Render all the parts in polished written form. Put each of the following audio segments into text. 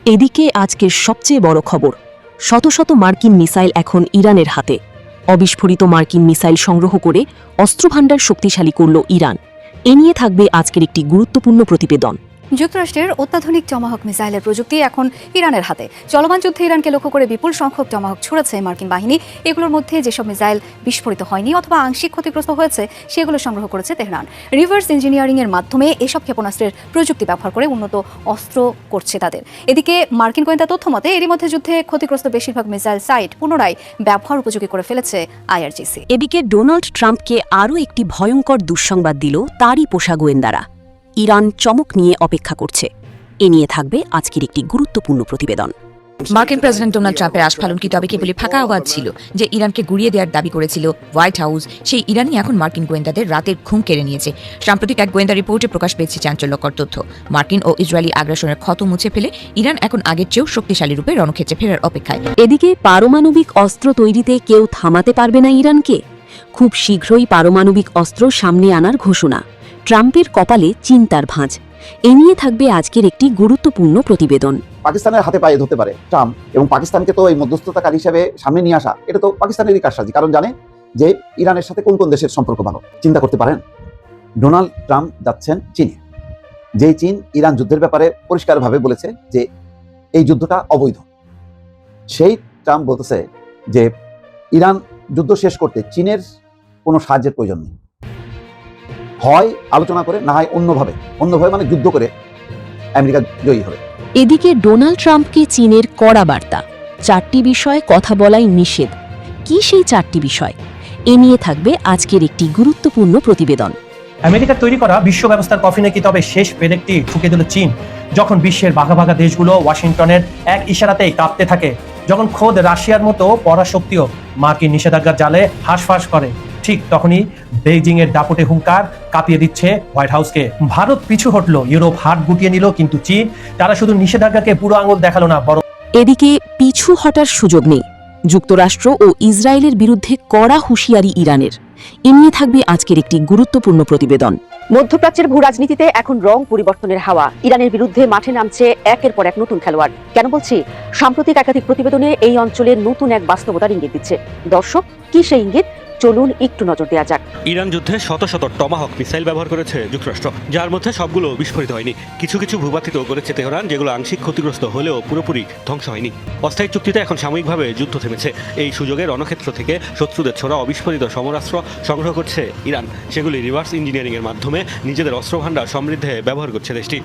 এদিকে আজকের সবচেয়ে বড় খবর, শত শত মার্কিন মিসাইল এখন ইরানের হাতে। অবিস্ফোরিত মার্কিন মিসাইল সংগ্রহ করে অস্ত্রভাণ্ডার শক্তিশালী করল ইরান। এ নিয়ে থাকবে আজকের একটি গুরুত্বপূর্ণ প্রতিবেদন। যুক্তরাষ্ট্রের অত্যাধুনিক টমাহক মিসাইলের প্রযুক্তি এখন ইরানের হাতে। চলমান যুদ্ধে ইরানকে লক্ষ্য করে বিপুল সংখ্যক টমাহক ছুড়েছে মার্কিন বাহিনী। এগুলোর মধ্যে যেসব মিসাইল বিস্ফোরিত হয়নি অথবা আংশিক ক্ষতিগ্রস্ত হয়েছে সেগুলো সংগ্রহ করেছে তেহরান। রিভার্স ইঞ্জিনিয়ারিং এর মাধ্যমে এসব ক্ষেপণাস্ত্রের প্রযুক্তি ব্যবহার করে উন্নত অস্ত্র করছে তাদের। এদিকে মার্কিন গোয়েন্দা তথ্য মতে এরই মধ্যে যুদ্ধে ক্ষতিগ্রস্ত বেশিরভাগ মিসাইল সাইট পুনরায় ব্যবহার উপযোগী করে ফেলেছে আইআরজিসি। এদিকে ডোনাল্ড ট্রাম্পকে আরও একটি ভয়ঙ্কর দুঃসংবাদ দিল তারই পোষা গোয়েন্দারা। ইরান চমক নিয়ে অপেক্ষা করছে। এ নিয়ে থাকবে আজকের একটি গুরুত্বপূর্ণ প্রতিবেদন। মার্কিন প্রেসিডেন্ট ডোনাল্ড ট্রাম্পের আস্ফালন কি তবে কেবলই ফাঁকা আওয়াজ ছিল? যে ইরানকে গুড়িয়ে দেওয়ার দাবি করেছিল হোয়াইট হাউস, সেই ইরানই এখন মার্কিন গোয়েন্দাদের রাতের ঘুম কেড়ে নিয়েছে। সাম্প্রতিক এক গোয়েন্দা রিপোর্টে প্রকাশ পেয়েছে চাঞ্চল্যকর তথ্য। মার্কিন ও ইসরায়েলি আগ্রাসনের ক্ষত মুছে ফেলে ইরান এখন আগের চেয়েও শক্তিশালী রূপে রণক্ষেত্রে ফেরার অপেক্ষায়। এদিকে পারমাণবিক অস্ত্র তৈরিতে কেউ থামাতে পারবে না ইরানকে। খুব শীঘ্রই পারমাণবিক অস্ত্র সামনে আনার ঘোষণা। ট্রাম্পের কপালে চিন্তার ভাঁজ। এ নিয়ে থাকবে আজকের একটি গুরুত্বপূর্ণ প্রতিবেদন। পাকিস্তানের হাতে পায়ে ধরতে পারে ট্রাম্প, এবং পাকিস্তানকে তো এই মধ্যস্থতাকারী হিসেবে সামনে নিয়ে আসা, এটা তো পাকিস্তানেরই কারসাজি। কারণ জানে যে ইরানের সাথে কোন কোন দেশের সম্পর্ক ভালো। চিন্তা করতে পারেন, ডোনাল্ড ট্রাম্প যাচ্ছেন চীনে। যেই চীন ইরান যুদ্ধের ব্যাপারে পরিষ্কারভাবে বলেছে যে এই যুদ্ধটা অবৈধ, সেই ট্রাম্প বলতেছে যে ইরান যুদ্ধ শেষ করতে চীনের কোনো সাহায্যের প্রয়োজন নেই। হয় আলোচনা করে, না হয় অন্যভাবে মানে যুদ্ধ করে আমেরিকা জয়ী হবে। এদিকে ডোনাল্ড ট্রাম্পকে চীনের কড়া বার্তা। 4টি বিষয়ে কথা বলাই নিষেধ। কি সেই 4টি বিষয়? এ নিয়ে থাকবে আজকের একটি গুরুত্বপূর্ণ প্রতিবেদন। আমেরিকার তৈরি করা বিশ্ব ব্যবস্থার কফিনে কি তবে শেষ পেরেকটি ঠুকে দিল চীন? যখন বিশ্বের ভাগা ভাগা দেশগুলো ওয়াশিংটনের এক ইশারাতেই কাঁপতে থাকে, যখন খোদ রাশিয়ার মতো পরাশক্তিও মার্কিন নিষেধাজ্ঞার জালে হাঁসফাঁস করে, ঠিক তখনই বেইজিং এর দাপটে হুঙ্কার কাঁপিয়ে দিচ্ছে হোয়াইট হাউসকে। ভারত পিছু হটলো, ইউরোপ হাত গুটিয়ে নিল, কিন্তু চীন তারা শুধু নিষেধাজ্ঞাকে পুরো আঙুল দেখালো না, বরং এদিকে পিছু হটার সুযোগ নেই। যুক্তরাষ্ট্র ও ইসরায়েলের বিরুদ্ধে কড়া হুঁশিয়ারি ইরানের। এ নিয়ে থাকবে আজকের একটি গুরুত্বপূর্ণ প্রতিবেদন। মধ্যপ্রাচ্যের ভূ রাজনীতিতে এখন রং পরিবর্তনের হাওয়া। ইরানের বিরুদ্ধে মাঠে নামছে একের পর এক নতুন খেলোয়াড়। কেন বলছি? সাম্প্রতিক একাধিক প্রতিবেদনে এই অঞ্চলের নতুন এক বাস্তবতার ইঙ্গিত দিচ্ছে। দর্শক, কি সেই ইঙ্গিত? চলুন একটু নজর দেওয়া যাক। ইরান যুদ্ধে শত শত টমাহক মিসাইল ব্যবহার করেছে যুক্তরাষ্ট্র, যার মধ্যে সবগুলো বিস্ফোরিত হয়নি। কিছু কিছু ভূপাতিত করেছে তেহরান, যেগুলো আংশিক ক্ষতিগ্রস্ত হলেও পুরোপুরি ধ্বংস হয়নি। অস্থায়ী চুক্তিতে এখন সাময়িকভাবে যুদ্ধ থেমেছে। এই সুযোগে রণক্ষেত্র থেকে শত্রুদের ছোড়া অবিস্ফোরিত সমরাস্ত্র সংগ্রহ করছে ইরান। সেগুলি রিভার্স ইঞ্জিনিয়ারিং এর মাধ্যমে নিজেদের অস্ত্রভাণ্ডার সমৃদ্ধে ব্যবহার করছে দেশটি।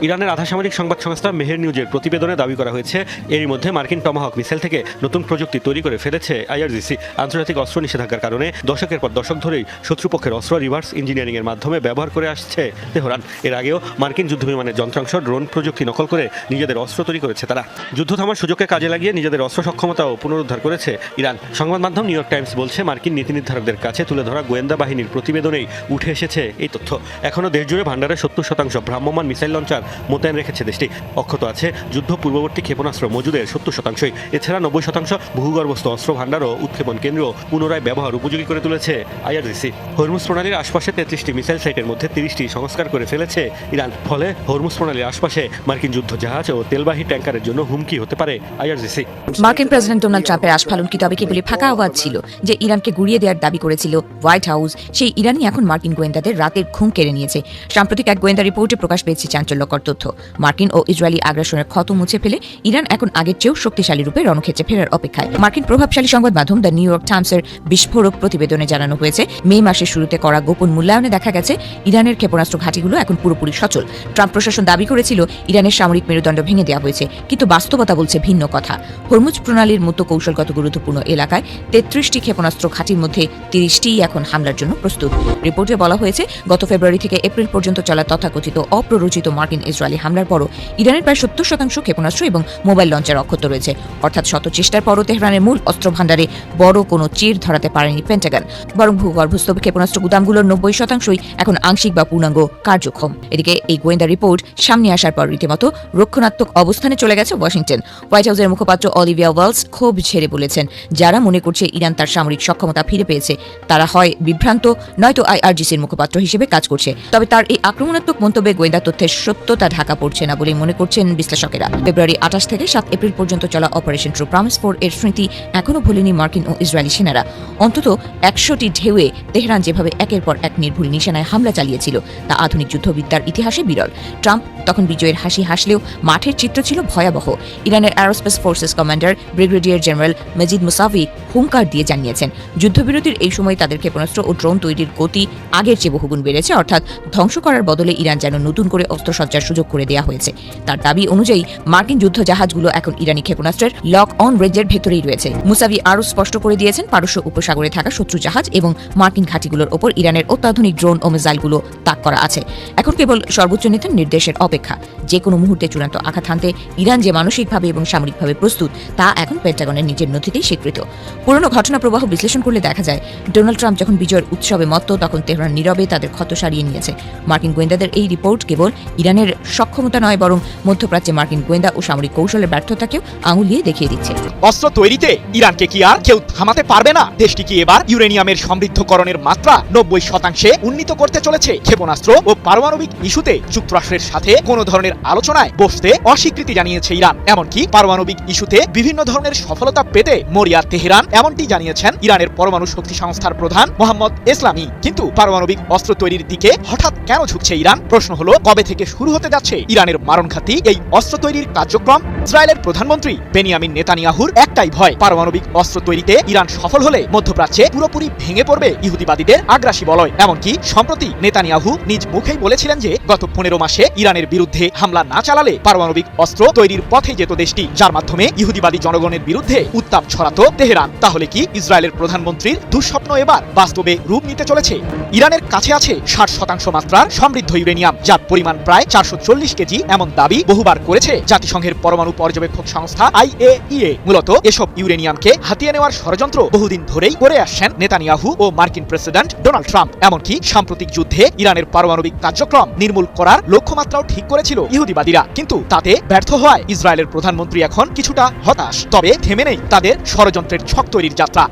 ইরানের আধা সামরিক সংবাদ সংস্থা মেহের নিউজের প্রতিবেদনে দাবি করা হয়েছে, এরই মধ্যে মার্কিন টমাহক মিসাইল থেকে নতুন প্রযুক্তি তৈরি করে ফেলেছে আইআরজিসি। আন্তর্জাতিক অস্ত্র নিষেধাজ্ঞার কারণে দশকের পর দশক ধরেই শত্রুপক্ষের অস্ত্র রিভার্স ইঞ্জিনিয়ারিং এর মাধ্যমে ব্যবহার করে আসছে তেহরান। এর আগেও মার্কিন যুদ্ধবিমানের যন্ত্রাংশ, ড্রোন প্রযুক্তি নকল করে নিজেদের অস্ত্র তৈরি করেছে তারা। যুদ্ধ থামার সুযোগকে কাজে লাগিয়ে নিজেদের অস্ত্র সক্ষমতাও পুনরুদ্ধার করেছে ইরান। সংবাদ মাধ্যম নিউ ইয়র্ক টাইমস বলছে, মার্কিন নীতি নির্ধারকদের কাছে তুলে ধরা গোয়েন্দা বাহিনীর প্রতিবেদনেই উঠে এসেছে এই তথ্য। এখনও দেশ জুড়ে ভান্ডারে 70% ভ্রাম্যমাণ মিসাইল লঞ্চার মোতায়েন রেখেছে দেশটি। অক্ষত আছে যুদ্ধ পূর্ববর্তী ক্ষেপণাস্ত্র মজুদের 70%। এছাড়া 90% ভূগর্ভস্থ অস্ত্র ভান্ডার ও উৎক্ষেপণ কেন্দ্র পুনরায় ব্যবহার উপযোগী করে তুলেছে আইআরজিসি। হরমুজ প্রণালীর আশপাশে 33টি মিসাইল সাইটের মধ্যে 30টি সংস্কার করে ফেলেছে ইরান। ফলে হরমুজ প্রণালীর আশপাশে মার্কিন যুদ্ধ জাহাজ ও তেলবাহী ট্যাঙ্কারের জন্য হুমকি হতে পারে আইআরজিসি। মার্কিন প্রেসিডেন্ট ডোনাল্ড ট্রাম্পের আস্ফালন কি তবে কেবলই ফাঁকা আওয়াজ ছিল? যে ইরানকে গুড়িয়ে দেওয়ার দাবি করেছিল হোয়াইট হাউস, সেই ইরানই এখন মার্কিন গোয়েন্দাদের রাতের ঘুম কেড়ে নিয়েছে। সাম্প্রতিক এক গোয়েন্দা রিপোর্টে প্রকাশ পেয়েছে চাঞ্চল্যকর তথ্য। মার্কিন ও ইসরায়েলি আগ্রাসনের ক্ষত মুছে ফেলে ইরান এখন আগের চেয়েও শক্তিশালী রূপে রণক্ষেত্রে ফেরার অপেক্ষায়। মার্কিন প্রভাবশালী সংবাদ মাধ্যম দ্য নিউ ইয়র্ক টাইমসের বিস্ফোরক প্রতিবেদনে জানানো হয়েছে, মে মাসের শুরুতে করা গোপন মূল্যায়নে দেখা গেছে ইরানের ক্ষেপণাস্ত্র ঘাঁটিগুলো এখন পুরোপুরি সচল। ট্রাম্প প্রশাসন দাবি করেছিল ইরানের সামরিক মেরুদণ্ড ভেঙে দেওয়া হয়েছে, কিন্তু বাস্তবতা বলছে ভিন্ন কথা। হরমুজ প্রণালীর মতো কৌশলগত গুরুত্বপূর্ণ এলাকায় 33টি ক্ষেপণাস্ত্র ঘাঁটির মধ্যে 30টিই এখন হামলার জন্য প্রস্তুত। রিপোর্টে বলা হয়েছে, গত ফেব্রুয়ারি থেকে এপ্রিল পর্যন্ত চলা তথাকথিত অপ্ররোচিত মার্কিন ইসরায়েলি হামলার পরও ইরানের প্রায় 70% ক্ষেপণাস্ত্র এবং মোবাইল লঞ্চার অক্ষত রয়েছে। অর্থাৎ শত চেষ্টার পরও তেহরানের মূল অস্ত্র ভাণ্ডারে বড় কোনো চির ধরাতে পারেনি পেন্টাগন। বরং ভূগর্ভস্থ ক্ষেপণাস্ত্র গুদামগুলোর 90% এখন আংশিক বা পূর্ণাঙ্গ কার্যক্ষম। এদিকে এই গোয়েন্দা রিপোর্ট সামনে আসার পর রীতিমতো রক্ষণাত্মক অবস্থানে চলে গেছে ওয়াশিংটন। হোয়াইট হাউসের মুখপাত্র অলিভিয়া ওয়েলস ক্ষোভ ঝেড়ে বলেছেন, যারা মনে করছে ইরান তার সামরিক সক্ষমতা ফিরে পেয়েছে তারা হয় বিভ্রান্ত নয়তো আইআরজিসির মুখপাত্র হিসেবে কাজ করছে। তবে তার এই আক্রমণাত্মক মন্তব্যে গোয়েন্দা তথ্যের সত্যতা ঢাকা পড়ছে না বলে মনে করছেন বিশ্লেষকেরা। ফেব্রুয়ারি 28 থেকে 7 এপ্রিল পর্যন্ত চলা অপারেশন ট্রু প্রমিস 4 এর স্মৃতি এখনও ভোলেনি মার্কিন ও ইসরায়েলি সেনারা। অন্তত 100টি ঢেউয়ে তেহরান যেভাবে একের পর এক নির্ভুল নিশানায় হামলা চালিয়েছিল তা আধুনিক যুদ্ধবিদ্যার ইতিহাসে বিরল। ট্রাম্প তখন বিজয়ের হাসি হাসলেও মাঠের চিত্র ছিল ভয়াবহ। ইরানের aerospace forces commander brigadier general Majid Musavi হুঙ্কার দিয়ে জানিয়েছেন, যুদ্ধবিরতির এই সময় তাদের ক্ষেপণাস্ত্র ও ড্রোন তৈরির গতি আগের চেয়ে বহুগুণ বেড়েছে, অর্থাৎ ধ্বংস করার বদলে ইরান যেন নতুন করে অস্ত্রসজ্জার সুযোগ করে দেওয়া হয়েছে। তার দাবি অনুযায়ী মার্কিন যুদ্ধ জাহাজগুলো এখন ইরানি ক্ষেপণাস্ত্রের লক অন রেঞ্জের ভেতরেই রয়েছে। মুসাভি আরও স্পষ্ট করে দিয়েছেন, পারস্য উপসাগরে থাকা শত্রু জাহাজ এবং মার্কিন ঘাঁটিগুলোর ওপর ইরানের অত্যাধুনিক ড্রোন ও মিসাইলগুলো তাক করা আছে। এখন কেবল সর্বোচ্চ নেতার নির্দেশের অপেক্ষা। যে কোনো মুহূর্তে চূড়ান্ত আঘাত হানতে ইরান যে মানসিকভাবে এবং সামরিকভাবে প্রস্তুত তা এখন পেন্টাগনের নিজের নথিতেই স্বীকৃত। পুরনো ঘটনা প্রবাহ বিশ্লেষণ করলে দেখা যায়, ডোনাল্ড ট্রাম্প যখন বিজয়ের উৎসবে মত্ত তখন তেহরান নীরবে তাদের ক্ষত সারিয়ে নিয়েছে। মার্কিন গোয়েন্দাদের এই রিপোর্ট কেবল ইরানের সক্ষমতা নয়, বরং মধ্যপ্রাচ্যে মার্কিন গোয়েন্দা ও সামরিক কৌশলের ব্যর্থতাকেও আঙুল দিয়ে দেখিয়ে দিচ্ছে। অস্ত্র তৈরিতে ইরানকে কি আর কেউ থামাতে পারবে না? দেশটি কি এবার ইউরেনিয়ামের সমৃদ্ধকরণের মাত্রা 90% উন্নীত করতে চলেছে? ক্ষেপণাস্ত্র ও পারমাণবিক ইস্যুতে যুক্তরাষ্ট্রের সাথে কোনো ধরনের আলোচনায় বসতে অস্বীকৃতি জানিয়েছে ইরান। এমনকি পারমাণবিক ইস্যুতে বিভিন্ন ধরনের সফলতা পেতে মরিয়া তেহরান, এমনটি জানিয়েছেন ইরানের পরমাণু শক্তি সংস্থার প্রধান মোহাম্মদ এসলামি। কিন্তু পারমাণবিক অস্ত্র তৈরির দিকে হঠাৎ কেন ঝুঁকছে ইরান? প্রশ্ন হলো, কবে থেকে শুরু হতে যাচ্ছে ইরানের মারণঘাতী এই অস্ত্র তৈরির কার্যক্রম? ইসরায়েলের প্রধানমন্ত্রী বেনিয়ামিন নেতানিয়াহুর একটাই ভয়, পারমাণবিক অস্ত্র তৈরিতে ইরান সফল হলে মধ্যপ্রাচ্যে পুরোপুরি ভেঙে পড়বে ইহুদিবাদীদের আগ্রাসী বলয়। এমনকি সম্প্রতি নেতানিয়াহু নিজ মুখেই বলেছিলেন যে গত 15 মাসে ইরানের বিরুদ্ধে হামলা না চালালে পারমাণবিক অস্ত্র তৈরির পথে যেত দেশটি, যার মাধ্যমে ইহুদিবাদী জনগণের বিরুদ্ধে উত্তাপ ছড়াতো তেহরান। তাহলে কি ইসরায়েলের প্রধানমন্ত্রীর দুঃস্বপ্ন এবার বাস্তবে রূপ নিতে চলেছে? ইরানের কাছে আছে 60% মাত্রার সমৃদ্ধ ইউরেনিয়াম, যার পরিমাণ প্রায় 440 কেজি, এমন দাবি বহুবার করেছে জাতিসংঘের পরমাণু পর্যবেক্ষক সংস্থা IAEA। মূলত এসব ইউরেনিয়ামকে হাতিয়ে নেওয়ার ষড়যন্ত্র বহুদিন ধরেই করে আসছেন নেতানিয়াহু ও মার্কিন প্রেসিডেন্ট ডোনাল্ড ট্রাম্প। এমনকি সাম্প্রতিক যুদ্ধে ইরানের পারমাণবিক কার্যক্রম নির্মূল করার লক্ষ্যমাত্রাও ঠিক করেছিল ইহুদিবাদীরা, কিন্তু তাতে ব্যর্থ হওয়ায় ইসরায়েলের প্রধানমন্ত্রী এখন কিছুটা হতাশ। তবে থেমে নেই তাদের ষড়যন্ত্রের ছক তৈরির যাত্রা।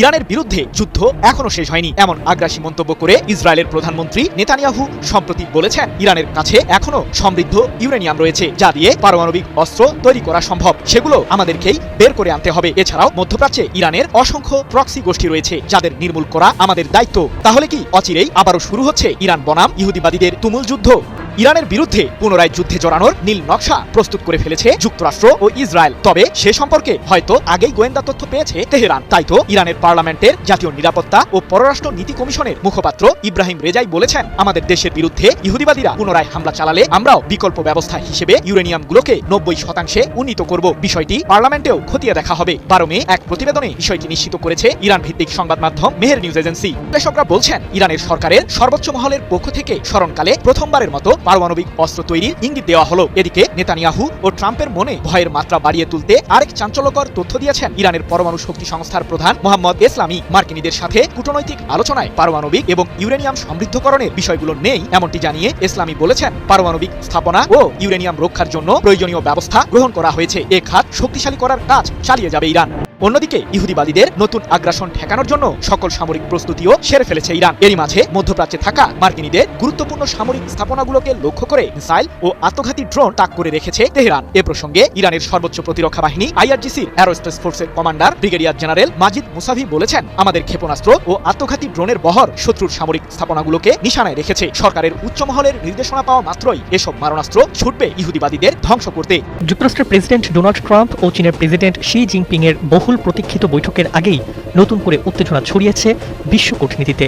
ইরানের বিরুদ্ধে যুদ্ধ এখনো শেষ হয়নি, এমন আগ্রাসী মন্তব্য করে ইসরায়েলের প্রধানমন্ত্রী নেতানিয়াহু সম্প্রতি বলেছেন, ইরানের কাছে এখনো সমৃদ্ধ ইউরেনিয়াম রয়েছে যা দিয়ে পারমাণবিক অস্ত্র তৈরি করা সম্ভব, সেগুলো আমাদেরকেই বের করে আনতে হবে। এছাড়াও মধ্যপ্রাচ্যে ইরানের অসংখ্য প্রক্সি গোষ্ঠী রয়েছে যাদের নির্মূল করা আমাদের দায়িত্ব। তাহলে কি অচিরেই আবারও শুরু হচ্ছে ইরান বনাম ইহুদিবাদীদের তুমুল যুদ্ধ? ইরানের বিরুদ্ধে পুনরায় যুদ্ধে জড়ানোর নীল নকশা প্রস্তুত করে ফেলেছে যুক্তরাষ্ট্র ও ইসরায়েল। তবে সে সম্পর্কে হয়তো আগেই গোয়েন্দা তথ্য পেয়েছে তেহরান। তাই তো ইরানের পার্লামেন্টের জাতীয় নিরাপত্তা ও পররাষ্ট্র নীতি কমিশনের মুখপাত্র ইব্রাহিম রেজাই বলেছেন, আমাদের দেশের বিরুদ্ধে ইহুদিবাদীরা পুনরায় হামলা চালালে আমরাও বিকল্প ব্যবস্থা হিসেবে ইউরেনিয়ামগুলোকে 90% উন্নীত করব। বিষয়টি পার্লামেন্টেও খতিয়ে দেখা হবে। 12 মে এক প্রতিবেদনে বিষয়টি নিশ্চিত করেছে ইরান ভিত্তিক সংবাদ মাধ্যম মেহের নিউজ এজেন্সি। বিশ্লেষকরা বলছেন, ইরানের সরকারের সর্বোচ্চ মহলের পক্ষ থেকে স্মরণকালে প্রথমবারের মতো পারমাণবিক অস্ত্র তৈরির ইঙ্গিত দেওয়া হলো। এদিকে নেতানিয়াহু ও ট্রাম্পের মনে ভয়ের মাত্রা বাড়িয়ে তুলতে আরেক চাঞ্চল্যকর তথ্য দিয়েছেন ইরানের পরমাণু শক্তি সংস্থার প্রধান মোহাম্মদ এসলামি। মার্কিনীদের সাথে কূটনৈতিক আলোচনায় পারমাণবিক এবং ইউরেনিয়াম সমৃদ্ধকরণের বিষয়গুলো নেই, এমনটি জানিয়ে ইসলামি বলেছেন, পারমাণবিক স্থাপনা ও ইউরেনিয়াম রক্ষার জন্য প্রয়োজনীয় ব্যবস্থা গ্রহণ করা হয়েছে। এ খাত শক্তিশালী করার কাজ চালিয়ে যাবে ইরান। অন্যদিকে ইহুদিবাদীদের নতুন আগ্রাসন ঠেকানোর জন্য সকল সামরিক প্রস্তুতিও সেরে ফেলেছে ইরান। এরই মাঝে মধ্যপ্রাচ্যে থাকা মার্কিনীদের গুরুত্বপূর্ণ সামরিক স্থাপনাগুলোকে লক্ষ্য করে মিসাইল ও আত্মঘাতী ড্রোন তাক করে রেখেছে তেহরান। এ প্রসঙ্গে ইরানের সর্বোচ্চ প্রতিরক্ষা বাহিনী IRGCর অ্যারোস্পেস ফোর্সের কমান্ডার ব্রিগেডিয়ার জেনারেল মাজিদ মুসাভি বলেছেন, আমাদের ক্ষেপণাস্ত্র ও আত্মঘাতী ড্রোনের বহর শত্রুর সামরিক স্থাপনাগুলোকে নিশানায় রেখেছে। সরকারের উচ্চ মহলের নির্দেশনা পাওয়া মাত্রই এসব মারণাস্ত্র ছুটবে ইহুদিবাদীদের ধ্বংস করতে। যুক্তরাষ্ট্রের প্রেসিডেন্ট ডোনাল্ড ট্রাম্প ও চীনের প্রেসিডেন্ট শি জিনপিং এর বহুল প্রতীক্ষিত বৈঠকের আগেই নতুন করে উত্তেজনা ছড়িয়েছে বিশ্ব কূটনীতিতে।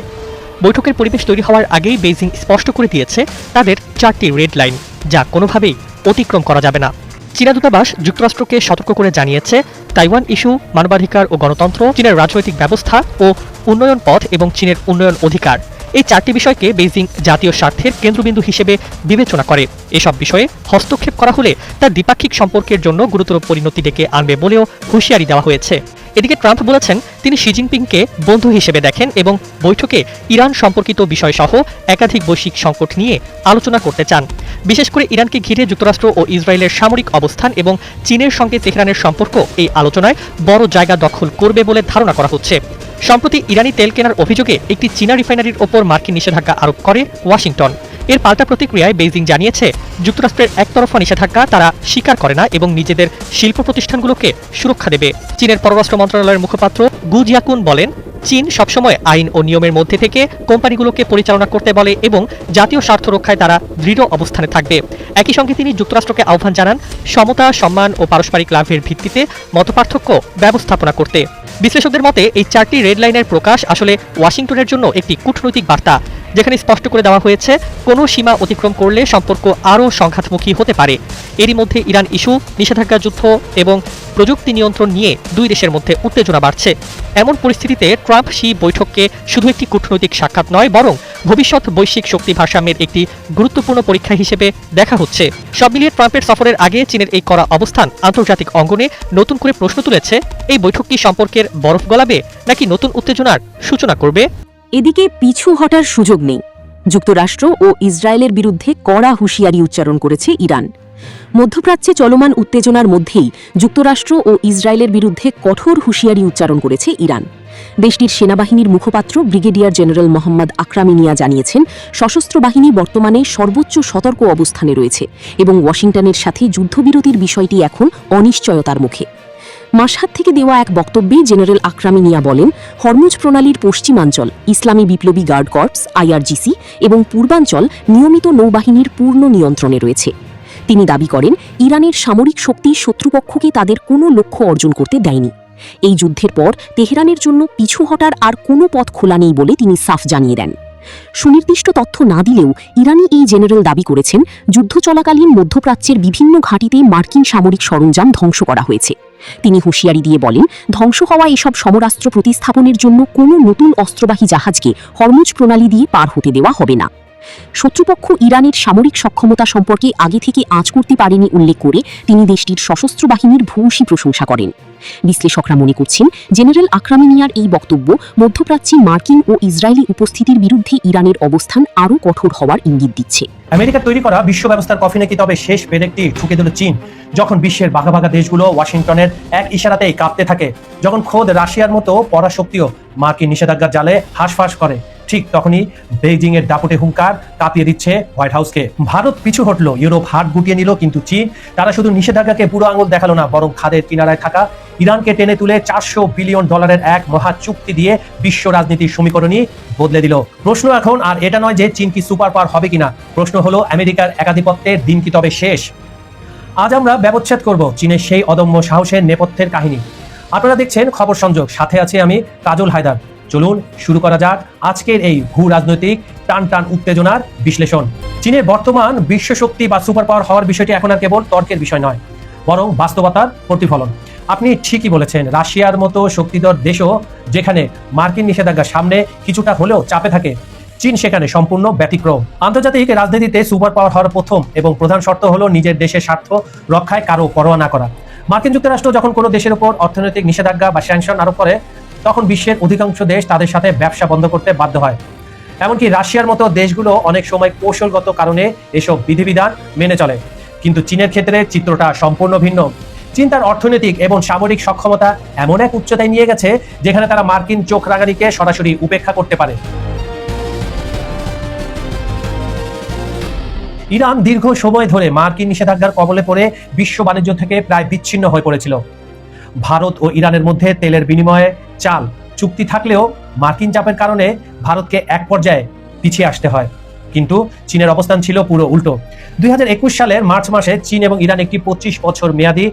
বৈঠকের পরিবেশ তৈরি হওয়ার আগেই বেইজিং স্পষ্ট করে দিয়েছে তাদের 4টি রেড লাইন, যা কোনোভাবেই অতিক্রম করা যাবে না। চীনা দূতাবাস যুক্তরাষ্ট্রকে সতর্ক করে জানিয়েছে, তাইওয়ান ইস্যু, মানবাধিকার ও গণতন্ত্র, চীনের রাজনৈতিক ব্যবস্থা ও উন্নয়ন পথ এবং চীনের উন্নয়ন অধিকার, এই 4টি বিষয়কে বেইজিং জাতীয় স্বার্থের কেন্দ্রবিন্দু হিসেবে বিবেচনা করে। এসব বিষয়ে হস্তক্ষেপ করা হলে তা দ্বিপাক্ষিক সম্পর্কের জন্য গুরুতর পরিণতি ডেকে আনবে বলেও হুঁশিয়ারি দেওয়া হয়েছে। এদিকে ট্রাম্প বলেছেন তিনি শি জিনপিংকে বন্ধু হিসেবে দেখেন এবং বৈঠকে ইরান সম্পর্কিত বিষয়সহ একাধিক বৈশ্বিক সংকট নিয়ে আলোচনা করতে চান। বিশেষ করে ইরানকে ঘিরে যুক্তরাষ্ট্র ও ইসরায়েলের সামরিক অবস্থান এবং চীনের সঙ্গে তেহরানের সম্পর্ক এই আলোচনায় বড় জায়গা দখল করবে বলে ধারণা করা হচ্ছে। সম্প্রতি ইরানি তেল কেনার অভিযোগে একটি চীনা রিফাইনারির ওপর মার্কিন নিষেধাজ্ঞা আরোপ করে ওয়াশিংটন। এর পাল্টা প্রতিক্রিয়ায় বেইজিং জানিয়েছে যুক্তরাষ্ট্রের একতরফা নিষেধাজ্ঞা তারা স্বীকার করে না এবং নিজেদের শিল্প প্রতিষ্ঠানগুলোকে সুরক্ষা দেবে। চীনের পররাষ্ট্র মন্ত্রণালয়ের মুখপাত্র গু জিয়াকুন বলেন, চীন সবসময় আইন ও নিয়মের মধ্যে থেকে কোম্পানিগুলোকে পরিচালনা করতে বলে এবং জাতীয় স্বার্থ রক্ষায় তারা দৃঢ় অবস্থানে থাকবে। একই সঙ্গে তিনি যুক্তরাষ্ট্রকে আহ্বান জানান সমতা, সম্মান ও পারস্পরিক লাভের ভিত্তিতে মতপার্থক্য ব্যবস্থাপনা করতে। বিশ্লেষকদের মতে এই 4টি রেড লাইনের প্রকাশ আসলে ওয়াশিংটনের জন্য একটি কূটনৈতিক বার্তা, যেখানে স্পষ্ট করে দেওয়া হয়েছে কোনো সীমা অতিক্রম করলে সম্পর্ক আরও সংঘাতমুখী হতে পারে। এরই মধ্যে ইরান ইস্যু, নিষেধাজ্ঞা, যুদ্ধ এবং প্রযুক্তি নিয়ন্ত্রণ নিয়ে দুই দেশের মধ্যে উত্তেজনা বাড়ছে। এমন পরিস্থিতিতে ট্রাম্প শি বৈঠককে শুধু একটি কূটনৈতিক সাক্ষাৎ নয়, বরং ভবিষ্যৎ বৈশ্বিক শক্তি ভারসাম্যের একটি গুরুত্বপূর্ণ পরীক্ষা হিসেবে দেখা হচ্ছে। সব মিলিয়ে ট্রাম্পের সফরের আগে চীনের এই কড়া অবস্থান আন্তর্জাতিক অঙ্গনে নতুন করে প্রশ্ন তুলেছে, এই বৈঠক কি সম্পর্কের বরফ গলাবে নাকি নতুন উত্তেজনার সূচনা করবে? এদিকে পিছু হটার সুযোগ নেই। যুক্তরাষ্ট্র ও ইসরায়েলের বিরুদ্ধে কড়া হুঁশিয়ারি উচ্চারণ করেছে ইরান। মধ্যপ্রাচ্যে চলমান উত্তেজনার মধ্যেই যুক্তরাষ্ট্র ও ইসরায়েলের বিরুদ্ধে কঠোর হুঁশিয়ারি উচ্চারণ করেছে ইরান। দেশটির সেনাবাহিনীর মুখপাত্র ব্রিগেডিয়ার জেনারেল মোহাম্মদ আকরামিনিয়া জানিয়েছেন, সশস্ত্র বাহিনী বর্তমানে সর্বোচ্চ সতর্ক অবস্থানে রয়েছে এবং ওয়াশিংটনের সাথে যুদ্ধবিরতির বিষয়টি এখন অনিশ্চয়তার মুখে। মাশহাদ থেকে দেওয়া এক বক্তব্যে জেনারেল আকরামিনিয়া বলেন, হরমুজ প্রণালীর পশ্চিমাঞ্চল ইসলামী বিপ্লবী গার্ড কর্পস IRGC এবং পূর্বাঞ্চল নিয়মিত নৌবাহিনীর পূর্ণ নিয়ন্ত্রণে রয়েছে। তিনি দাবি করেন, ইরানের সামরিক শক্তি শত্রুপক্ষকে তাদের কোনো লক্ষ্য অর্জন করতে দেয়নি। এই যুদ্ধের পর তেহরানের জন্য পিছু হটার আর কোনো পথ খোলা নেই বলে তিনি সাফ জানিয়ে দেন। সুনির্দিষ্ট তথ্য না দিলেও ইরানি এই জেনারেল দাবি করেছেন, যুদ্ধ চলাকালীন মধ্যপ্রাচ্যের বিভিন্ন ঘাঁটিতে মার্কিন সামরিক সরঞ্জাম ধ্বংস করা হয়েছে। তিনি হুঁশিয়ারি দিয়ে বলেন, ধ্বংস হওয়া এসব সমরাস্ত্র প্রতিস্থাপনের জন্য কোনো নতুন অস্ত্রবাহী জাহাজকে হরমুজ প্রণালী দিয়ে পার হতে দেওয়া হবে না। শত্রুপক্ষ ইরানের সামরিক সক্ষমতা সম্পর্কে আগে থেকে আঁচ করতে পারেনি উল্লেখ করে তিনি দেশটির সশস্ত্র বাহিনীর ভূয়সী প্রশংসা করেন। বিশ্লেষকরা মনে করছেন, জেনারেল আকরামিনিয়ার এই বক্তব্য মধ্যপ্রাচ্যে মার্কিন ও ইসরায়েলি উপস্থিতির বিরুদ্ধে ইরানের অবস্থান আরও কঠোর হওয়ার ইঙ্গিত দিচ্ছে। আমেরিকার তৈরি করা বিশ্ব ব্যবস্থার কফিনে কি তবে শেষ পেরেকটি ঠুকে দিল চীন? যখন বিশ্বের বাঘা বাঘা দেশগুলো ওয়াশিংটনের এক ইশারাতেই কাঁপতে থাকে, যখন খোদ রাশিয়ার মতো পরাশক্তিও মার্কিন নিষেধাজ্ঞার জালে হাঁসফাঁস করে, ঠিক তখনই বেইজিং এর দাপটে হুঙ্কার কাঁপিয়ে দিচ্ছে হোয়াইট হাউসকে। ভারত পিছু হটলো, ইউরোপ হাত গুটিয়ে নিল, কিন্তু চীন তারা শুধু নিষেধাজ্ঞাকে পুরো আঙুল দেখালো না, বরং খাদের কিনারায় থাকা ইরানকে টেনে তুলে $400 বিলিয়ন এক মহা চুক্তি দিয়ে বিশ্ব রাজনীতির সমীকরণই বদলে দিল। প্রশ্ন এখন আর এটা নয় যে চীন কি সুপার পাওয়ার হবে কিনা, প্রশ্ন হলো আমেরিকার একাধিপত্যের দিন কি তবে শেষ? আজ আমরা ব্যবচ্ছেদ করব চীনের সেই অদম্য সাহসের নেপথ্যের কাহিনী। আপনারা দেখছেন খবর সংযোগ, সাথে আছে আমি কাজল হায়দার। চলুন শুরু করা যাক আজকের এই ভূ রাজনৈতিক টান টান উত্তেজনার বিশ্লেষণ। চীনের বর্তমান বিশ্বশক্তি বা সুপার পাওয়ার হওয়ার বিষয়টি এখন আর কেবল তর্কের বিষয় নয়, বরং বাস্তবতার প্রতিফলন। আপনি ঠিকই বলেছেন, রাশিয়ার মতো শক্তিধর দেশও যেখানে মার্কিন নিষেধাজ্ঞার সামনে কিছুটা হলেও চাপে থাকে, চীন সেখানে সম্পূর্ণ ব্যতিক্রম। আন্তর্জাতিক রাজনীতিতে সুপার পাওয়ার হওয়ার প্রথম এবং প্রধান শর্ত হলো নিজের দেশের স্বার্থ রক্ষায় কারো পরোয়া না করা। মার্কিন যুক্তরাষ্ট্র যখন কোনো দেশের উপর অর্থনৈতিক নিষেধাজ্ঞা বা স্যাংশন আরোপ করে, তখন বিশ্বের অধিকাংশ দেশ তাদের সাথে ব্যবসা বন্ধ করতে বাধ্য হয়। এমনকি রাশিয়ার মতো দেশগুলো অনেক সময় কৌশলগত কারণে এসব বিধিবিধান মেনে চলে, কিন্তু চীনের ক্ষেত্রে চিত্রটা সম্পূর্ণ ভিন্ন। চীন তার অর্থনৈতিক এবং সামরিক সক্ষমতা এমন এক উচ্চতায় নিয়ে গেছে যেখানে তারা মার্কিন চোখ রাঙানিকে সরাসরি উপেক্ষা করতে পারে। ইরান দীর্ঘ সময় ধরে মার্কিন নিষেধাজ্ঞার কবলে পড়ে বিশ্ব বাণিজ্য থেকে প্রায় বিচ্ছিন্ন হয়ে পড়েছিল। ভারত ও ইরানের মধ্যে তেলের বিনিময়ে চাল চুক্তি থাকলেও মার্কিন চাপের কারণে ভারতকে এক পর্যায়ে পিছিয়ে আসতে হয়, কিন্তু চীনের অবস্থান ছিল পুরো উল্টো। 2021 সালের মার্চ মাসে চীন এবং ইরান একটি 25 বছর মেয়াদী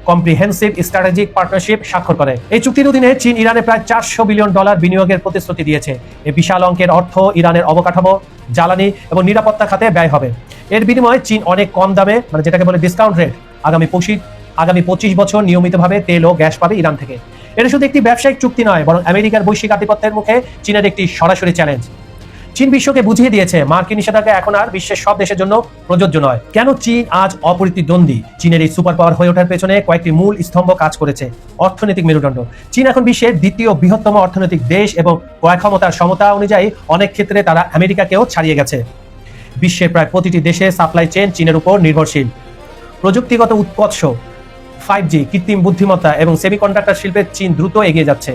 কম্প্রিহেন্সিভ স্ট্র্যাটেজিক পার্টনারশিপ স্বাক্ষর করে। এই চুক্তির অধীনে চীন ইরানে প্রায় $400 বিলিয়ন বিনিয়োগের প্রতিশ্রুতি দিয়েছে। এই বিশাল অঙ্কের অর্থ ইরানের অবকাঠামো, জ্বালানি এবং নিরাপত্তা খাতে ব্যয় হবে। এর বিনিময়ে চীন অনেক কম দামে, মানে যেটাকে বলে ডিসকাউন্ট রেট, আগামী 25 বছর নিয়মিতভাবে তেল ও গ্যাস পাবে ইরান থেকে। এটা শুধু একটি ব্যবসায়িক চুক্তি নয়, বরং আমেরিকার বৈশ্বিক আধিপত্যের মুখে চীনের একটি সরাসরি চ্যালেঞ্জ। চীন বিশ্বকে বুঝিয়ে দিয়েছে মার্কিন নিষেধাজ্ঞা এখন আর বিশ্বের সব দেশের জন্য প্রযোজ্য নয়। কেন চীন আজ অপ্রতিদ্বন্দ্বী? চীনের এই সুপার পাওয়ার হয়ে ওঠার পেছনে কয়েকটি মূল স্তম্ভ কাজ করেছে। অর্থনৈতিক মেরুদণ্ড। চীন এখন বিশ্বের দ্বিতীয় বৃহত্তম অর্থনৈতিক দেশ এবং ক্রয় ক্ষমতার সমতা অনুযায়ী অনেক ক্ষেত্রে তারা আমেরিকাকেও ছাড়িয়ে গেছে। বিশ্বের প্রায় প্রতিটি দেশে সাপ্লাই চেইন চীনের উপর নির্ভরশীল। প্রযুক্তিগত উৎকর্ষ, 5G, কৃত্রিম বুদ্ধিমত্তা এবং সেমিকন্ডাক্টর শিল্পে চীন দ্রুত এগিয়ে যাচ্ছে।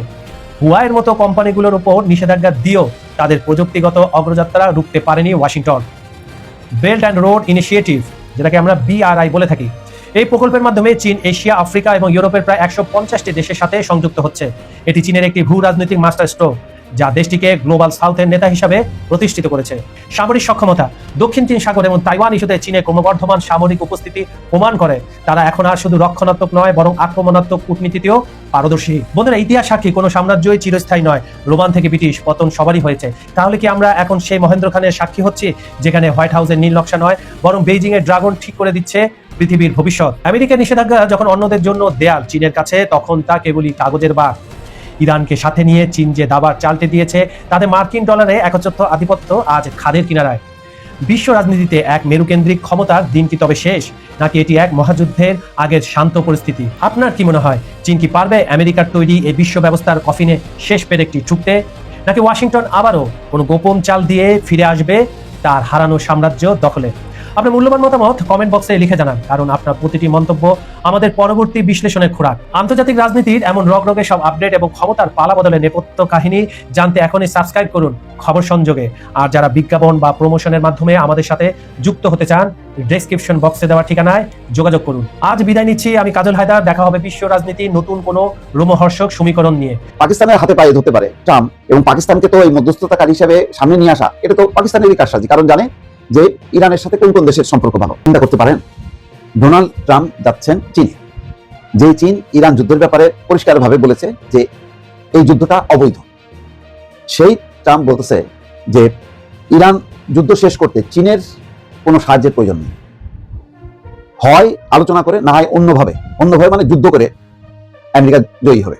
হুয়াওয়ের মতো কোম্পানিগুলোর উপর নিষেধাজ্ঞা দিয়েও তাদের প্রযুক্তিগত অগ্রযাত্রা রুখতে পারেনি Washington. Belt and road initiative, যেটাকে আমরা BRI বলে থাকি, এই প্রকল্পের মাধ্যমে চীন এশিয়া, আফ্রিকা এবং ইউরোপের প্রায় 150টি দেশের সাথে সংযুক্ত হচ্ছে। এটি চীনের একটি ভূ রাজনৈতিক মাস্টার স্ট্রোক, যা দেশটিকে গ্লোবাল সাউথের নেতা হিসাবে প্রতিষ্ঠিত করেছে। সামরিক সক্ষমতা। দক্ষিণ চীন সাগর এবং তাইওয়ান ইস্যুতে চীনের ক্রমবর্ধমান সামরিক উপস্থিতি প্রমাণ করে তারা এখন আর শুধু রক্ষণাত্মক নয়, বরং আক্রমণাত্মক কূটনীতিতেও পারদর্শী। বন্ধুরা, ইতিহাস সাক্ষী কোনো সাম্রাজ্যই চিরস্থায়ী নয়। রোমান থেকে ব্রিটিশ, পতন সবারই হয়েছে। তাহলে কি আমরা এখন সেই মহেন্দ্র খানের সাক্ষী হচ্ছি, যেখানে হোয়াইট হাউসের নীল নকশা নয়, বরং বেইজিং এর ড্রাগন ঠিক করে দিচ্ছে পৃথিবীর ভবিষ্যৎ? আমেরিকার নিষেধাজ্ঞা যখন অন্যদের জন্য দেয়াল, চীনের কাছে তখন তা কেবলই কাগজের বাঘ। ইরানকে সাথে নিয়ে চীন যে দাবার চালতে দিয়েছে, তাতে মার্কিন ডলারে একচ্ছত্র আধিপত্য আজ খাদের কিনারায়। বিশ্ব রাজনীতিতে এক মেরুকেন্দ্রিক ক্ষমতার দিন কি তবে শেষ, নাকি এটি এক মহাযুদ্ধের আগের শান্ত পরিস্থিতি? আপনার কি মনে হয়, চীন কি পারবে আমেরিকার তৈরি এই বিশ্ব ব্যবস্থার কফিনে শেষ পেরেকটি ঠুকতে, নাকি ওয়াশিংটন আবারও কোনো গোপন চাল দিয়ে ফিরে আসবে তার হারানো সাম্রাজ্য দখলে? আপনার মূল্যবান মতামত কমেন্ট বক্সে লিখে জানান, কারণ আপনার প্রতিটি মন্তব্য আমাদের পরবর্তী বিশ্লেষণের খোরাক। আন্তর্জাতিক রাজনীতির এমন রগরগে সব আপডেট এবং ক্ষমতার পালা বদলের নেপথ্য কাহিনী জানতে এখনই সাবস্ক্রাইব করুন খবর সংযোগে। আর যারা বিজ্ঞাপন বা প্রমোশনের মাধ্যমে আমাদের সাথে যুক্ত হতে চান, ডেসক্রিপশন বক্সে দেওয়া ঠিকানায় যোগাযোগ করুন। আজ বিদায় নিচ্ছি, আমি কাজল হায়দার। দেখা হবে বিশ্ব রাজনীতির নতুন কোনো রোমহর্ষক সমীকরণ নিয়ে। পাকিস্তানের হাতে পায়ে ধরতে পারে ট্রাম্প, এবং পাকিস্তানকে তো এই মধ্যস্থতাকারী হিসেবে সামনে নিয়ে আসা, এটা তো পাকিস্তানেরই কারসাজি। কারণ জানে যে ইরানের সাথে কোন কোন দেশের সম্পর্ক ভালো। চিন্তা করতে পারেন, ডোনাল্ড ট্রাম্প যাচ্ছেন চীনে। যে চীন ইরান যুদ্ধের ব্যাপারে পরিষ্কারভাবে বলেছে যে এই যুদ্ধটা অবৈধ, সেই ট্রাম্প বলতেছে যে ইরান যুদ্ধ শেষ করতে চীনের কোনো সাহায্যের প্রয়োজন নেই, হয় আলোচনা করে, না হয় অন্যভাবে মানে যুদ্ধ করে আমেরিকা জয়ী হবে।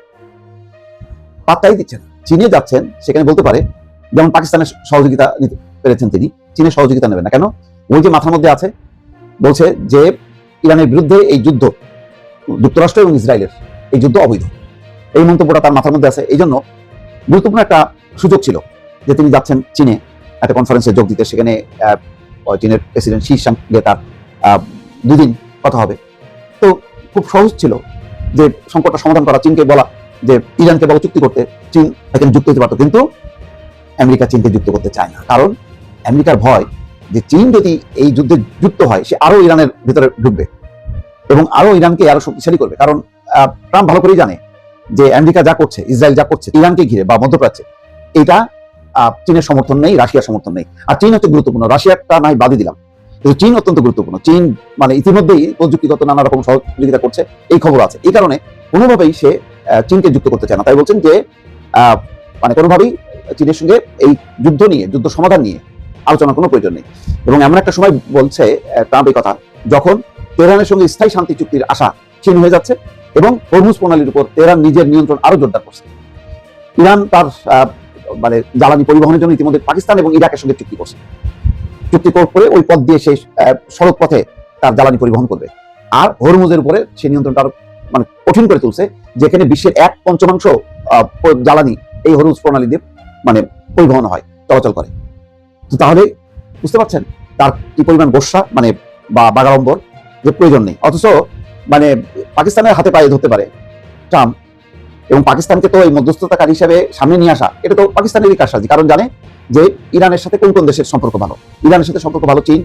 পাত্তাই দিচ্ছেন, চীনে যাচ্ছেন, সেখানে বলতে পারে যেমন পাকিস্তানের সহযোগিতা নিতে পেরেছেন তিনি, চীনের সহযোগিতা নেবেন না কেন? ওই যে মাথার মধ্যে আছে, বলছে যে ইরানের বিরুদ্ধে এই যুদ্ধ, যুক্তরাষ্ট্র এবং ইসরায়েলের এই যুদ্ধ অবৈধ। এই মন্তব্যটা তার মাথার মধ্যে আছে। এই জন্য গুরুত্বপূর্ণ একটা সুযোগ ছিল যে তিনি যাচ্ছেন চীনে একটা কনফারেন্সে যোগ দিতে। সেখানে চীনের প্রেসিডেন্ট শি সঙ্গে তার 2 দিন কথা হবে। তো খুব সহজ ছিল যে সংকটটা সমাধান করা, চীনকে বলা যে ইরানকে বড় চুক্তি করতে, চীন এখানে যুক্ত হতে পারত। কিন্তু আমেরিকা চীনকে যুক্ত করতে চায় না, কারণ আমেরিকার ভয় যে চীন যদি এই যুদ্ধে যুক্ত হয়, সে আরো ইরানের ভিতরে ঢুকবে এবং আরো ইরানকে আরো শক্তিশালী করবে। কারণ ট্রাম্প ভালো করেই জানে যে আমেরিকা যা করছে, ইসরায়েল যা করছে ইরানকে ঘিরে বা মধ্যপ্রাচ্যে, এটা চীনের সমর্থন নেই, রাশিয়ার সমর্থন নেই। আর চীন হচ্ছে গুরুত্বপূর্ণ, রাশিয়াটা নাই বাদই দিলাম, কিন্তু চীন অত্যন্ত গুরুত্বপূর্ণ। চীন মানে ইতিমধ্যেই প্রযুক্তিগত নানা রকম সহযোগিতা করছে, এই খবর আছে। এই কারণে কোনোভাবেই সে চীনকে যুক্ত করতে চায় না। তাই বলছেন যে মানে কোনোভাবেই চীনের সঙ্গে এই যুদ্ধ নিয়ে, যুদ্ধ সমাধান নিয়ে আলোচনার কোনো প্রয়োজন নেই। এবং এমন একটা সময় বলছে ট্রাম্প এই কথা, যখন তেহরানের সঙ্গে স্থায়ী শান্তি চুক্তির আশা ক্ষীণ হয়ে যাচ্ছে এবং হরমুজ প্রণালীর উপর তেহরান নিজের নিয়ন্ত্রণ আরো জোরদার করছে। ইরান তার মানে জ্বালানি পরিবহনের জন্য ইতিমধ্যে পাকিস্তান এবং ইরাকের সঙ্গে চুক্তি করছে। চুক্তি করে ওই পথ দিয়ে সেই সড়ক পথে তার জ্বালানি পরিবহন করবে। আর হরমুজের উপরে সেই নিয়ন্ত্রণটা আরো মানে কঠিন করে তুলছে, যেখানে বিশ্বের 1/5 জ্বালানি এই হরমুজ প্রণালী দিয়ে মানে পরিবহন হয়, চলাচল করে। তো তাহলে বুঝতে পারছেন তার কি পরিমাণ গোস্বা মানে বা বাগাড়ম্বর, যে প্রয়োজন নেই। অথচ মানে পাকিস্তানের হাতে পায়ে ধরতে পারে ট্রাম্প, এবং পাকিস্তানকে তো এই মধ্যস্থতাকারী হিসেবে সামনে নিয়ে আসা, এটা তো পাকিস্তানেরই কারসাজি। কারণ জানে যে ইরানের সাথে কোন কোন দেশের সম্পর্ক ভালো। ইরানের সাথে সম্পর্ক ভালো চীন,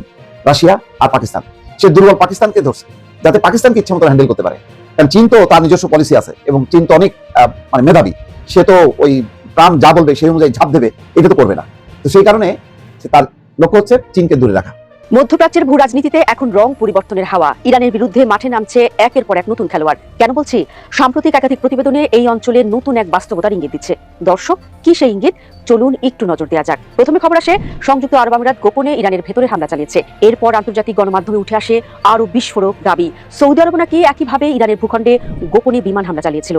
রাশিয়া আর পাকিস্তান। সে দুর্বল পাকিস্তানকে ধরছে, যাতে পাকিস্তানকে ইচ্ছা মতো হ্যান্ডেল করতে পারে। কারণ চীন তো তার নিজস্ব পলিসি আছে এবং চীন তো অনেক মানে মেধাবী, সে তো ওই ট্রাম্প যা বলবে সেই অনুযায়ী ঝাঁপ দেবে, এটা তো করবে না। তো সেই কারণে তার লক্ষ্য হচ্ছে চীনকে দূরে রাখা। মধ্যপ্রাচ্যের ভূ রাজনীতিতে এখন রং পরিবর্তনের হাওয়া। ইরানের বিরুদ্ধে মাঠে নামছে একের পর এক নতুন খেলোয়াড়। কেন বলছি? সাম্প্রতিক একাধিক প্রতিবেদনে এই অঞ্চলের নতুন এক বাস্তবতার ইঙ্গিত দিচ্ছে। দর্শক, কি সেই ইঙ্গিত? চলুন একটু নজর দেওয়া যাক। প্রথমে খবর আসে সংযুক্ত আরব আমিরাত গোপনে ইরানের ভেতরে হামলা চালিয়েছে। এরপর আন্তর্জাতিক গণমাধ্যমে উঠে আসে আরো বিস্ফোরক দাবি, সৌদি আরব নাকি একইভাবে ইরানের ভূখণ্ডে গোপনে বিমান হামলা চালিয়েছিল।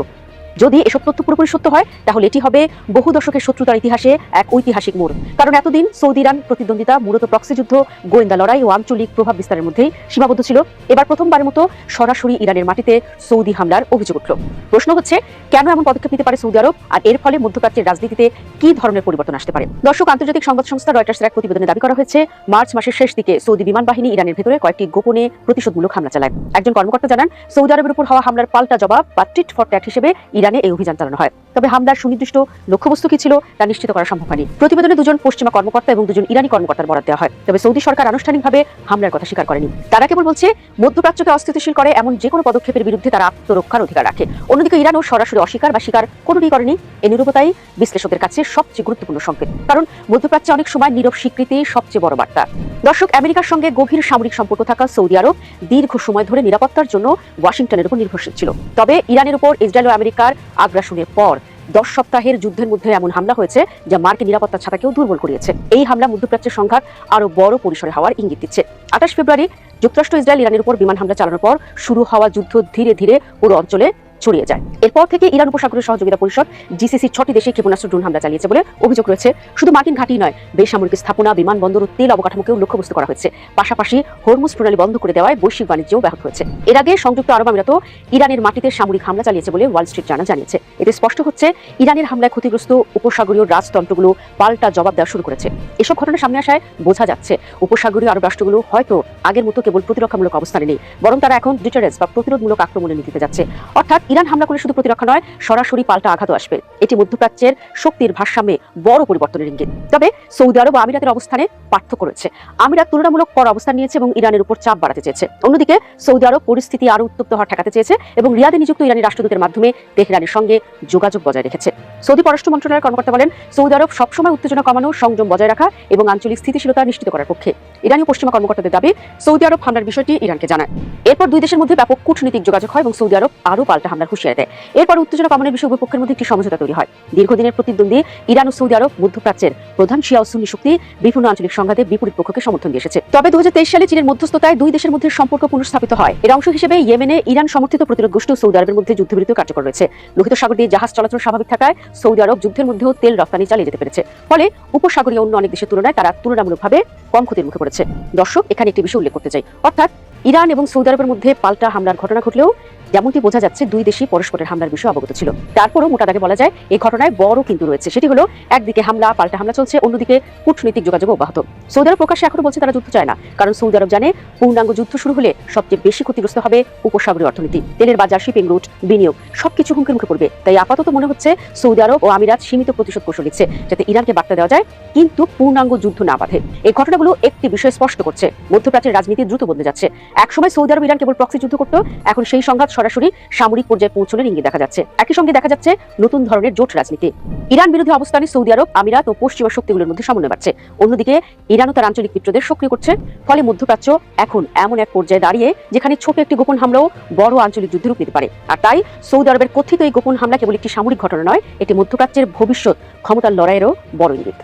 যদি এসব তথ্য পুরোপুরি সত্য হয় তাহলে এটি হবে বহু দশকের শত্রুতার ইতিহাসে এক ঐতিহাসিক মোড়। কারণ এতদিন সৌদি ইরান প্রতিদ্বন্দ্বিতা মূলত প্রক্সি যুদ্ধ, গোয়েন্দা লড়াই ও আঞ্চলিক প্রভাব বিস্তারের মধ্যেই সীমাবদ্ধ ছিল। এবার প্রথমবারের মতো সরাসরি ইরানের মাটিতে সৌদি হামলার অভিযোগ উঠল। প্রশ্ন হচ্ছে, কেন এমন পদক্ষেপ নিতে পারে সৌদি আরব, আর এর ফলে মধ্যপ্রাচ্যের রাজনীতিতে কি ধরনের পরিবর্তন আসতে পারে? দর্শক, আন্তর্জাতিক সংবাদ সংস্থা রয়টার্সের এক প্রতিবেদনে দাবি করা হয়েছে, মার্চ মাসের শেষ দিকে সৌদি বিমান বাহিনী ইরানের ভেতরে কয়েকটি গোপনে প্রতিশোধমূলক হামলা চালায়। একজন কর্মকর্তা জানান, সৌদি আরবের উপর হওয়া হামলার পাল্টা জবাব বা টিট ফর ট্যাট হিসেবে ইরানে এই অভিযান চালানো হয়। তবে হামলার সুনির্দিষ্ট লক্ষ্যবস্তু কি ছিল তা নিশ্চিত করা সম্ভব হয়নি। প্রতিবেদনে দুজন পশ্চিমা কর্মকর্তা এবং দুজন ইরানি কর্মকর্তার বরাত দেওয়া হয়। তবে সৌদি সরকার আনুষ্ঠানিকভাবে হামলার কথা স্বীকার করেনি। তারা কেবল বলছে, মধ্যপ্রাচ্যকে অস্থিতিশীল করে এমন যে কোনো পদক্ষেপের বিরুদ্ধে তারা আত্মরক্ষার অধিকার রাখে। অন্যদিকে ইরানও সরাসরি অস্বীকার বা স্বীকার কোনোটি করেনি। এই নীরবতাই বিশ্লেষকদের কাছে সবচেয়ে গুরুত্বপূর্ণ সংকেত, কারণ মধ্যপ্রাচ্যে অনেক সময় নীরব স্বীকৃতি সবচেয়ে বড় বার্তা। দর্শক, আমেরিকার সঙ্গে গভীর সামরিক সম্পর্ক থাকা সৌদি আরব দীর্ঘ সময় ধরে নিরাপত্তার জন্য ওয়াশিংটনের উপর নির্ভরশীল ছিল। তবে ইরানের উপর ইসরায়েল ও আমেরিকার আগ্রাসনের পর 10 সপ্তাহের যুদ্ধের মধ্যে এমন হামলা হয়েছে যা মার্কিন নিরাপত্তা ছাতাকেও দুর্বল করিয়েছে। এই হামলা মধ্যপ্রাচ্যের সংঘাত আরো বড় পরিসরে হওয়ার ইঙ্গিত দিচ্ছে। 28 ফেব্রুয়ারি যুক্তরাষ্ট্র ইসরায়েল ইরানের উপর বিমান হামলা চালানোর পর শুরু হওয়া যুদ্ধ ধীরে ধীরে পুরো অঞ্চলে ছড়িয়ে যায়। এরপর থেকে ইরান উপসাগরীয় সহযোগিতা পরিষদ জিসিসি 6টি দেশে ক্ষেপণাস্ত্র ড্রোন হামলা চালিয়েছে বলে অভিযোগ রয়েছে। শুধু মার্কিন ঘাঁটি নয়, বেসামরিক স্থাপনা, বিমানবন্দর ও তেল অবকাঠামোকেও লক্ষ্যবস্তু করা হয়েছে। পাশাপাশি হরমুজ প্রণালী বন্ধ করে দেওয়ায় বৈশ্বিক বাণিজ্যও ব্যাহত হয়েছে। এর আগে সংযুক্ত আরব আমিরাতও ইরানের মাটিতে সামরিক হামলা চালিয়েছে বলে ওয়াল স্ট্রিট জার্নাল জানিয়েছে। এতে স্পষ্ট হচ্ছে, ইরানের হামলায় ক্ষতিগ্রস্ত উপসাগরীয় রাজতন্ত্রগুলো পাল্টা জবাব দেওয়া শুরু করেছে। এসব ঘটনা সামনে আসায় বোঝা যাচ্ছে, উপসাগরীয় আরব রাষ্ট্রগুলো হয়তো আগের মতো কেবল প্রতিরক্ষামূলক অবস্থানে নেই, বরং তারা এখন ডিটারেন্স বা প্রতিরোধমূলক আক্রমণের নীতিতে যাচ্ছে। অর্থাৎ ইরান হামলা করে শুধু প্রতিরক্ষা নয়, সরাসরি পাল্টা আঘাতও আসবে। এটি মধ্যপ্রাচ্যের শক্তির ভারসাম্যে বড় পরিবর্তনের ইঙ্গিত। তবে সৌদি আরব ও আমিরাতের অবস্থানে পার্থক্য রয়েছে। আমিরাত তুলনামূলক কড়া অবস্থান নিয়েছে এবং ইরানের উপর চাপ বাড়াতে চেয়েছে। অন্যদিকে সৌদি আরব পরিস্থিতি আরো উত্তপ্ত হওয়া ঠেকাতে চেয়েছে এবং রিয়াদে নিযুক্ত ইরানি রাষ্ট্রদূতের মাধ্যমে তেহরানের সঙ্গে যোগাযোগ বজায় রেখেছে। সৌদি পররাষ্ট্র মন্ত্রণালয়ের কর্মকর্তা বলেন, সৌদি আরব সবসময় উত্তেজনা কমানো, সংযম বজায় রাখা এবং আঞ্চলিক স্থিতিশীলতা নিশ্চিত করার পক্ষে। ইরানি পশ্চিমা কর্মকর্তাদের দাবি, সৌদি আরব হামলার বিষয়টি ইরানকে জানায়। এরপর দুই দেশের মধ্যে ব্যাপক কূটনৈতিক যোগাযোগ হয় এবং সৌদি আরব আরও পাল্টা হামলার হুঁশিয়ারি দেয়। এরপর উত্তেজনা কমানোর বিষয়ে উভয় পক্ষের মধ্যে একটি সমঝোতা তৈরি হয়। দীর্ঘদিনের প্রতিদ্বন্দ্বী ইরান ও সৌদি আরব মধ্যপ্রাচ্যের প্রধান শিয়া ও সুন্নি শক্তি বিভিন্ন আঞ্চলিক সংঘাতে বিপরীত পক্ষকে সমর্থন দিয়ে এসেছে। তবে 2023 সালে চীনের মধ্যস্থতায় দুই দেশের মধ্যে সম্পর্ক পুনঃস্থাপিত হয়। এর অংশ হিসেবে ইয়েমেনে ইরান সমর্থিত প্রতিরোধ গোষ্ঠী ও সৌদি আরবের মধ্যে যুদ্ধবিরতি কার্যকর রয়েছে। লোহিত সাগর দিয়ে জাহাজ চলাচল স্বাভাবিক থাকায় সৌদি আরব যুদ্ধের মধ্যেও তেল রপ্তানি চালিয়ে যেতে পেরেছে। ফলে উপসাগরীয় অন্য অনেক দেশের তুলনায় তারা তুলনামূলকভাবে কম ক্ষতির মুখে পড়েছে। দর্শক, এখানে একটি বিষয় উল্লেখ করতে চাই, অর্থাৎ ইরান এবং সৌদি আরবের মধ্যে পাল্টা হামলার ঘটনা ঘটলেও যেমনটি বোঝা যাচ্ছে, দুই দেশই পরস্পরের হামলার বিষয়ে অবগত ছিল। তারপরও মোটা দাগে বলা যায়, এই ঘটনায় বড় কিন্তু রয়েছে। সেটি হলো, একদিকে হামলা, পাল্টা হামলা চলছে, অন্যদিকে কূটনৈতিক যোগাযোগ অব্যাহত। সৌদি আরব প্রকাশ্যে এখনো বলছে তারা যুদ্ধ চায় না, কারণ সৌদি আরব জানে পূর্ণাঙ্গ যুদ্ধ শুরু হলে সবচেয়ে বেশি ক্ষতিগ্রস্ত হবে উপসাগরীয় অর্থনীতি, তেলের বাজার, শিপিং রুট, বিনিয়োগ সবকিছু হুমকির মুখে পড়বে। তাই আপাতত মনে হচ্ছে সৌদি আরব ও আমিরাত সীমিত প্রতিশোধ কৌশল নিচ্ছে, যাতে ইরানকে বার্তা দেওয়া যায় কিন্তু পূর্ণাঙ্গ যুদ্ধ না বাধে। এই ঘটনাগুলো একটি বিষয় স্পষ্ট করছে, মধ্যপ্রাচ্যের রাজনীতি দ্রুত বদলে যাচ্ছে। একসময় সৌদি আরব ইরান কেবল প্রক্সি যুদ্ধ করত, এখন সেই সংঘাত সরাসরি সামরিক পর্যায়ে পৌঁছানোর ইঙ্গিত দেখা যাচ্ছে। একই সঙ্গে দেখা যাচ্ছে নতুন ধরনের জোট রাজনীতি। ইরান বিরোধী অবস্থানে সৌদি আরব, আমিরাত ও পশ্চিমা শক্তিগুলোর মধ্যে সমন্বয় বাড়ছে। অন্যদিকে ইরানও তার আঞ্চলিক মিত্রদের সক্রিয় করছে। ফলে মধ্যপ্রাচ্য এখন এমন এক পর্যায়ে দাঁড়িয়ে যেখানে ছোট একটি গোপন হামলাও বড় আঞ্চলিক যুদ্ধের রূপ নিতে পারে। আর তাই সৌদি আরবের কথিত এই গোপন হামলা কেবল একটি সামরিক ঘটনা নয়, এটি মধ্যপ্রাচ্যের ভবিষ্যৎ ক্ষমতার লড়াইয়েরও বড় ইঙ্গিত।